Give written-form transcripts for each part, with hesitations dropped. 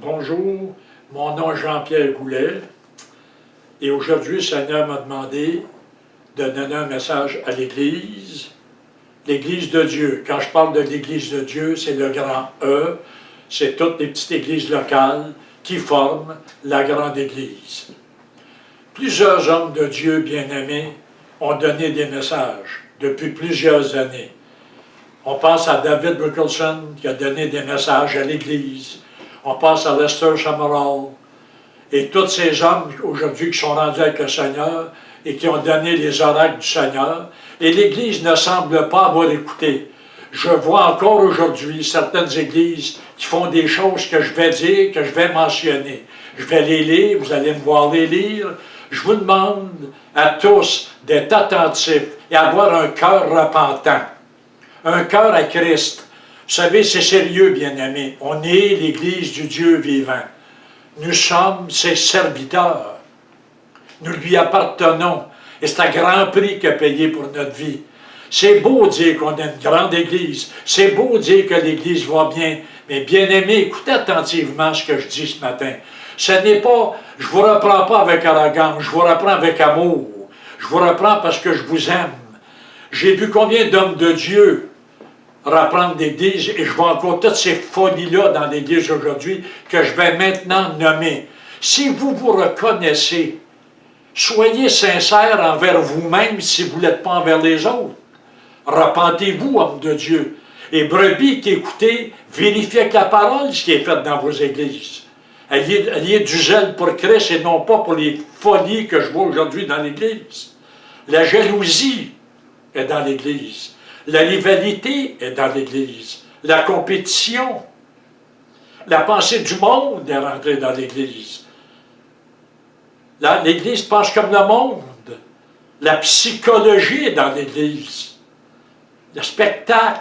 Bonjour, mon nom est Jean-Pierre Goulet et aujourd'hui, le Seigneur m'a demandé de donner un message à l'Église, l'Église de Dieu. Quand je parle de l'Église de Dieu, c'est le grand E, c'est toutes les petites églises locales qui forment la grande Église. Plusieurs hommes de Dieu bien-aimés ont donné des messages depuis plusieurs années. On pense à David Wilkerson qui a donné des messages à l'Église. On pense à Lester Sumrall et tous ces hommes aujourd'hui qui sont rendus avec le Seigneur et qui ont donné les oracles du Seigneur. Et l'Église ne semble pas avoir écouté. Je vois encore aujourd'hui certaines églises qui font des choses que je vais dire, que je vais mentionner. Je vais les lire, vous allez me voir les lire. Je vous demande à tous d'être attentifs et avoir un cœur repentant, un cœur à Christ. Vous savez, c'est sérieux, bien-aimés. On est l'Église du Dieu vivant. Nous sommes ses serviteurs. Nous lui appartenons. Et c'est un grand prix qu'il a payé pour notre vie. C'est beau dire qu'on a une grande Église. C'est beau dire que l'Église va bien. Mais bien-aimés, écoutez attentivement ce que je dis ce matin. Ce n'est pas, je ne vous reprends pas avec arrogance, je vous reprends avec amour. Je vous reprends parce que je vous aime. J'ai vu combien d'hommes de Dieu reprendre l'Église, et je vois encore toutes ces folies-là dans l'Église aujourd'hui que je vais maintenant nommer. Si vous vous reconnaissez, soyez sincères envers vous-même si vous ne l'êtes pas envers les autres. Repentez-vous, hommes de Dieu. Et brebis qui écoutez, vérifiez avec la parole ce qui est fait dans vos églises. Ayez du zèle pour Christ et non pas pour les folies que je vois aujourd'hui dans l'Église. La jalousie est dans l'Église. La rivalité est dans l'Église. La compétition, la pensée du monde est rentrée dans l'Église. L'Église pense comme le monde. La psychologie est dans l'Église. Le spectacle.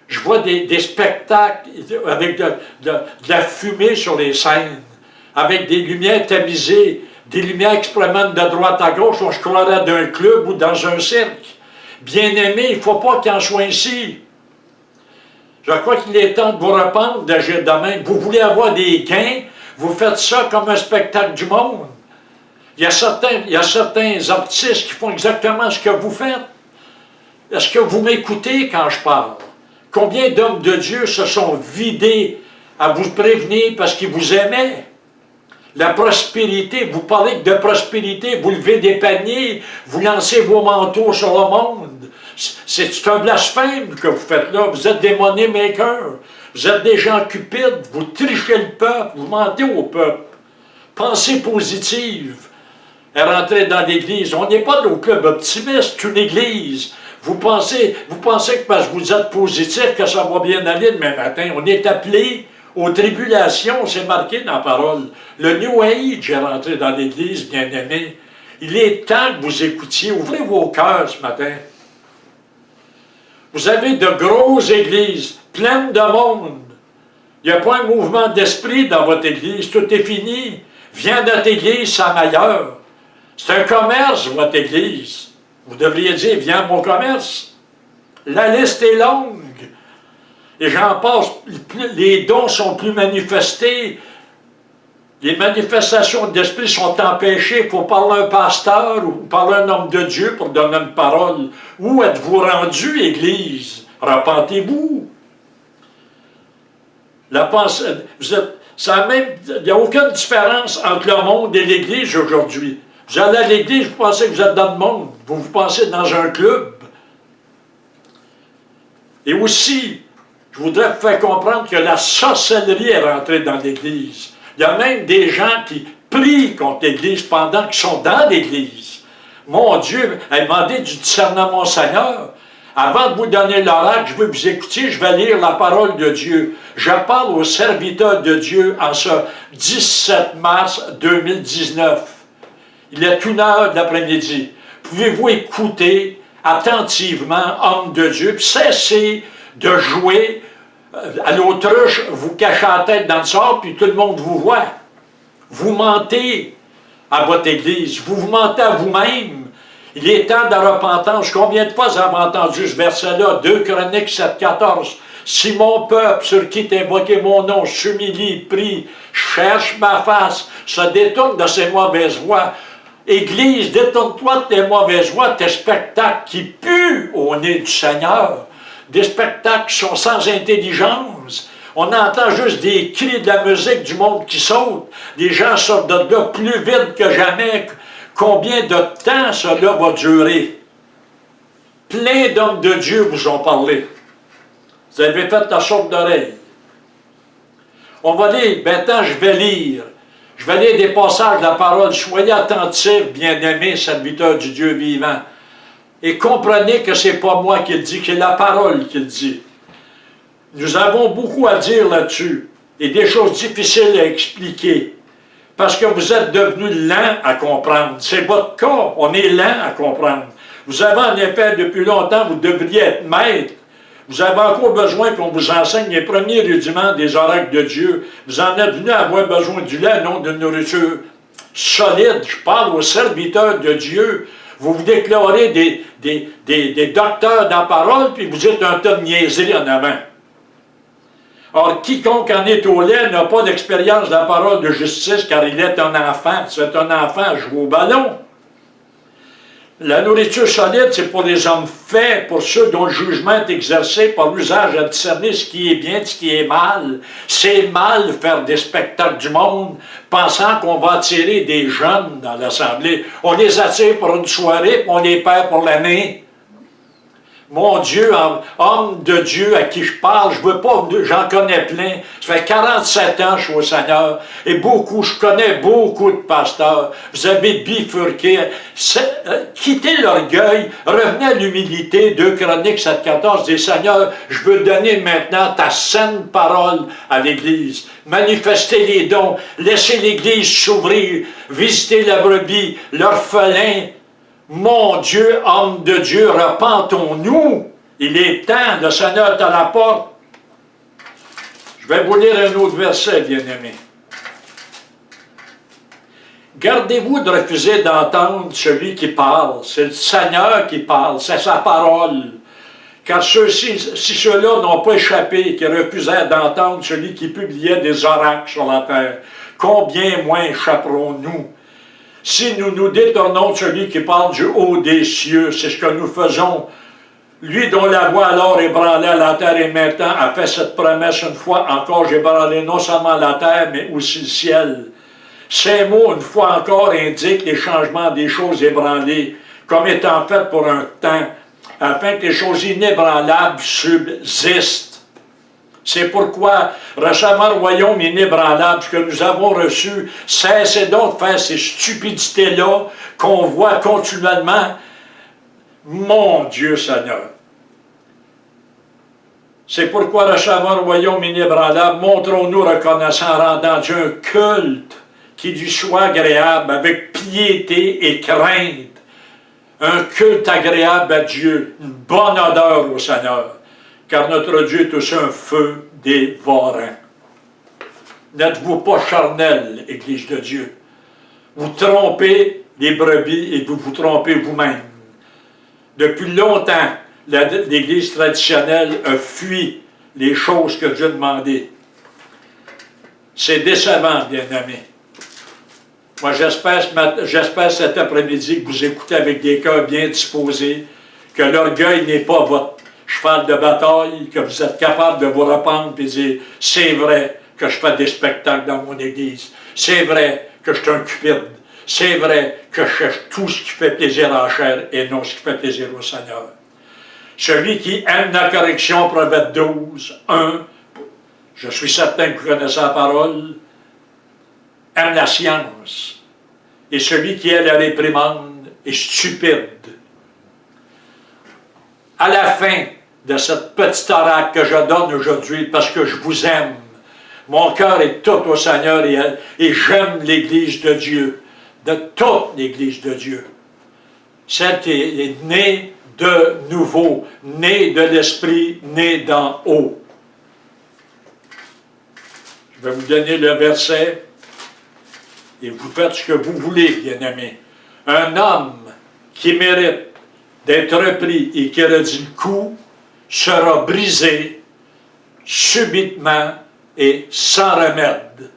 Je vois des spectacles avec de la fumée sur les scènes, avec des lumières tamisées, des lumières qui se promènent de droite à gauche, on se croirait d'un club ou dans un cirque. Bien-aimés, il ne faut pas qu'il en soit ainsi. Je crois qu'il est temps de vous rependre d'agir de même. Vous voulez avoir des gains, vous faites ça comme un spectacle du monde. Il y a certains artistes qui font exactement ce que vous faites. Est-ce que vous m'écoutez quand je parle? Combien d'hommes de Dieu se sont vidés à vous prévenir parce qu'ils vous aimaient? La prospérité, vous parlez de prospérité, vous levez des paniers, vous lancez vos manteaux sur le monde. C'est un blasphème que vous faites là. Vous êtes des money makers, vous êtes des gens cupides, vous trichez le peuple, vous mentez au peuple. Pensée positive est rentrée dans l'Église. On n'est pas au club optimiste, c'est une Église. Vous pensez que parce que vous êtes positif que ça va bien aller demain matin. On est appelé aux tribulations, c'est marqué dans la parole. Le New Age est rentré dans l'Église, bien-aimé. Il est temps que vous écoutiez. Ouvrez vos cœurs ce matin. Vous avez de grosses églises, pleines de monde. Il n'y a pas un mouvement d'esprit dans votre église. Tout est fini. Viens dans notre église, c'est meilleur. C'est un commerce, votre église. Vous devriez dire, viens à mon commerce. La liste est longue. Et j'en passe, les dons sont plus manifestés. Les manifestations d'esprit sont empêchées. Il faut parler à un pasteur ou parler à un homme de Dieu pour donner une parole. Où êtes-vous rendu, Église? Repentez-vous. Il n'y a aucune différence entre le monde et l'Église aujourd'hui. Vous allez à l'Église, vous pensez que vous êtes dans le monde. Vous pensez dans un club. Et aussi, je voudrais vous faire comprendre que la sorcellerie est rentrée dans l'Église. Il y a même des gens qui prient contre l'Église pendant qu'ils sont dans l'Église. Mon Dieu, elle m'a demandé du discernement, Seigneur. Avant de vous donner l'oracle, je veux que vous écoutiez, je vais lire la parole de Dieu. Je parle aux serviteurs de Dieu en ce 17 mars 2019. Il est 1h de l'après-midi. Pouvez-vous écouter attentivement, homme de Dieu, puis cessez de jouer à l'autruche, vous cachez la tête dans le sable, puis tout le monde vous voit. Vous mentez à votre Église, vous mentez à vous-même. Il est temps de repentance. Combien de fois vous avez entendu ce verset-là, 2 Chroniques 7, 14? Si mon peuple, sur qui t'invoqué mon nom, s'humilie, prie, cherche ma face, se détourne de ses mauvaises voies, Église, détourne-toi de tes mauvaises voies, tes spectacles qui puent au nez du Seigneur, des spectacles qui sont sans intelligence. On entend juste des cris de la musique du monde qui saute. Les gens sortent de là plus vite que jamais. Combien de temps cela va durer? Plein d'hommes de Dieu vous ont parlé. Vous avez fait la sorte d'oreille. On va lire, maintenant je vais lire. Je vais lire des passages de la parole. Soyez attentifs, bien-aimés, serviteurs du Dieu vivant. Et comprenez que ce n'est pas moi qui le dis, que c'est la parole qui le dit. Nous avons beaucoup à dire là-dessus. Et des choses difficiles à expliquer. Parce que vous êtes devenus lents à comprendre. C'est votre cas. On est lents à comprendre. Vous avez en effet, depuis longtemps, vous devriez être maître. Vous avez encore besoin qu'on vous enseigne les premiers rudiments des oracles de Dieu. Vous en êtes venus à avoir besoin du lait, non de nourriture solide. Je parle aux serviteurs de Dieu. Vous vous déclarez des docteurs dans la parole, puis vous êtes un tas de niaiseries en avant. Or, quiconque en est au lait n'a pas d'expérience de la parole de justice, car il est un enfant. C'est un enfant à jouer au ballon. La nourriture solide, c'est pour les hommes faits, pour ceux dont le jugement est exercé par l'usage à discerner ce qui est bien, ce qui est mal. C'est mal faire des spectacles du monde, pensant qu'on va attirer des jeunes dans l'assemblée. On les attire pour une soirée, puis on les perd pour l'année. Mon Dieu, homme de Dieu à qui je parle, je veux pas, j'en connais plein. Ça fait 47 ans que je suis au Seigneur. Et je connais beaucoup de pasteurs. Vous avez bifurqué. Quittez l'orgueil, revenez à l'humilité. 2 Chroniques 7,14 dit, Seigneur, je veux donner maintenant ta saine parole à l'Église. Manifestez les dons, laissez l'Église s'ouvrir, visiter la brebis, l'orphelin. Mon Dieu, homme de Dieu, repentons-nous. Il est temps, le Seigneur est à la porte. Je vais vous lire un autre verset, bien-aimé. Gardez-vous de refuser d'entendre celui qui parle. C'est le Seigneur qui parle, c'est sa parole. Car si ceux-là n'ont pas échappé, qui refusaient d'entendre celui qui publiait des oracles sur la terre, combien moins échapperons-nous? Si nous nous détournons de celui qui parle du haut des cieux, c'est ce que nous faisons. Lui dont la voix alors ébranlait la terre et maintenant a fait cette promesse une fois encore, j'ai ébranlé non seulement la terre, mais aussi le ciel. Ces mots, une fois encore, indiquent les changements des choses ébranlées, comme étant faites pour un temps, afin que les choses inébranlables subsistent. C'est pourquoi, recevant le royaume inébranlable que nous avons reçu, cessez donc de faire ces stupidités-là qu'on voit continuellement. Mon Dieu Seigneur! C'est pourquoi, recevant le royaume inébranlable, montrons-nous reconnaissants, rendant Dieu un culte qui lui soit agréable, avec piété et crainte. Un culte agréable à Dieu, une bonne odeur au Seigneur. Car notre Dieu est aussi un feu dévorant. N'êtes-vous pas charnel, Église de Dieu? Vous trompez les brebis et vous vous trompez vous-même. Depuis longtemps, l'Église traditionnelle a fui les choses que Dieu demandait. C'est décevant, bien-aimés. Moi, j'espère cet après-midi que vous écoutez avec des cœurs bien disposés, que l'orgueil n'est pas votre cheval de bataille, que vous êtes capable de vous reprendre et dire « C'est vrai que je fais des spectacles dans mon église. C'est vrai que je suis un cupide. C'est vrai que je cherche tout ce qui fait plaisir à la chair et non ce qui fait plaisir au Seigneur. » Celui qui aime la correction, Proverbe 12, 1, je suis certain que vous connaissez la parole, aime la science. Et celui qui aime la réprimande est stupide. À la fin de cette petite oracle que je donne aujourd'hui, parce que je vous aime, mon cœur est tout au Seigneur et j'aime l'Église de Dieu, de toute l'Église de Dieu. Celle qui est née de nouveau, née de l'Esprit, née d'en haut. Je vais vous donner le verset et vous faites ce que vous voulez, bien-aimés. Un homme qui mérite d'être repris et qui redit le coup sera brisé subitement et sans remède.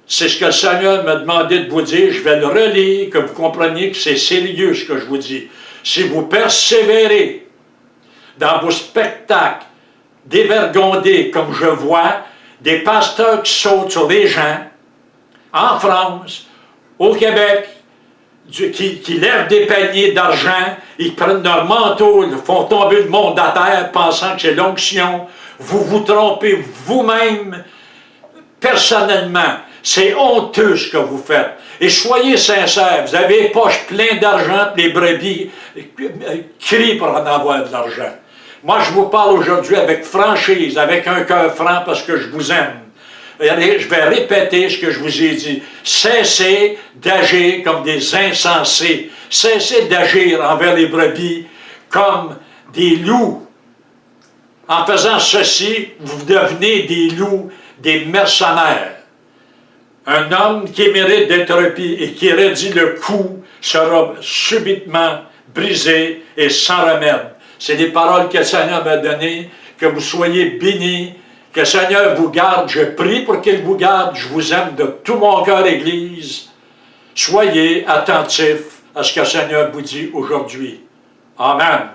C'est ce que le Seigneur m'a demandé de vous dire. Je vais le relire, que vous compreniez que c'est sérieux ce que je vous dis. Si vous persévérez dans vos spectacles dévergondés, comme je vois, des pasteurs qui sautent sur les gens, en France, au Québec, qui lèvent des paniers d'argent, ils prennent leur manteau, ils font tomber le monde à terre, pensant que c'est l'onction. Vous vous trompez vous-même, personnellement. C'est honteux ce que vous faites. Et soyez sincères, vous avez les poches pleines d'argent, les brebis crient pour en avoir de l'argent. Moi, je vous parle aujourd'hui avec franchise, avec un cœur franc, parce que je vous aime. Et je vais répéter ce que je vous ai dit. Cessez d'agir comme des insensés. Cessez d'agir envers les brebis comme des loups. En faisant ceci, vous devenez des loups, des mercenaires. Un homme qui mérite d'être repi et qui redit le coup sera subitement brisé et sans remède. C'est des paroles que le Seigneur m'a données, que vous soyez bénis, que le Seigneur vous garde. Je prie pour qu'il vous garde. Je vous aime de tout mon cœur, Église. Soyez attentifs à ce que le Seigneur vous dit aujourd'hui. Amen.